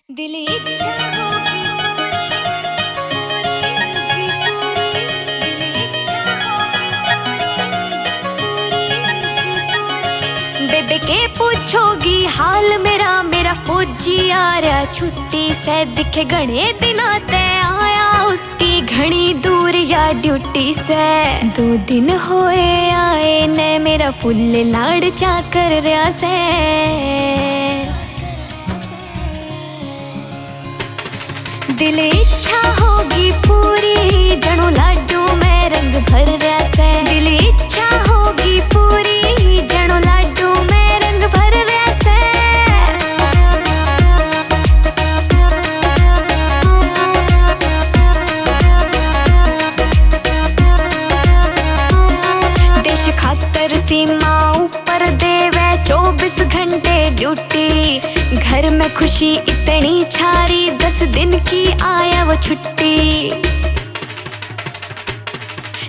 दिल इच्छा होगी पूरी, पूरी होगी पूरी, दिल इच्छा होगी पूरी। बेबे के पूछोगी हाल मेरा, मेरा फौजी आ रहा छुट्टी से, दिखे घने दिना ते आया उसकी घनी दूर या ड्यूटी से। 2 दिन होए आए ने मेरा फुल लाड़ चा कर रहा से। दिल इच्छा होगी पूरी, जणो लाडू में रंग भर रहा से। दिल इच्छा होगी पूरी, जणो लाडू में रंग भर रहा से। देश खातर सीमा ऊपर देवे 24 घंटे ड्यूटी। घर में खुशी इतनी छारी, 10 दिन की आया वो छुट्टी।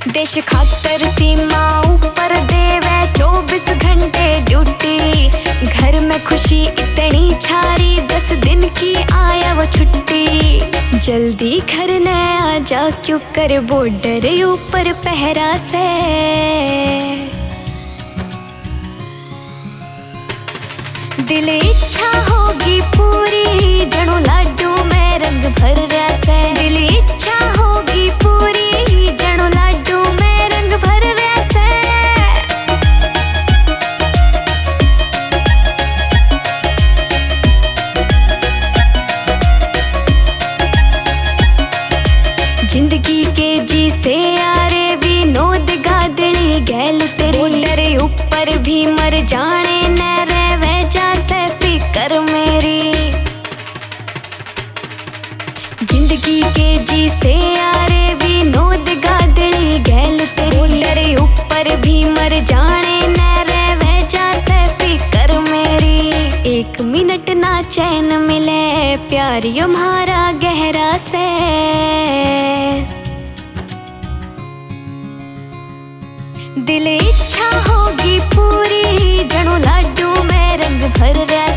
देश खातर सीमा ऊपर देवे 24 घंटे ड्यूटी। घर में खुशी इतनी छारी, 10 दिन की आया वो छुट्टी। जल्दी घर न आ जा, क्यों कर बॉर्डर ऊपर पहरा से। दिल इच्छा होगी पूरी, जणो लाडू में रंग भर रहा से। दिल इच्छा होगी पूरी, जणो लाडू में रंग भर रहा से। जिंदगी के जी से यारे विनोद गादड़ी गैल तेरी। डरे ऊपर भी मर जाने न रहे जा फिकर मेरी। जिंदगी के जी से यारे विनोद गादड़ी गैल तेरी। डरे ऊपर भी मर जाने न रहे जा फिकर मेरी। 1 मिनट ना चैन मिले, प्यार हमारा गहरा से। दिल इच्छा होगी पूरी, जणो लाडू में रंग भर रहा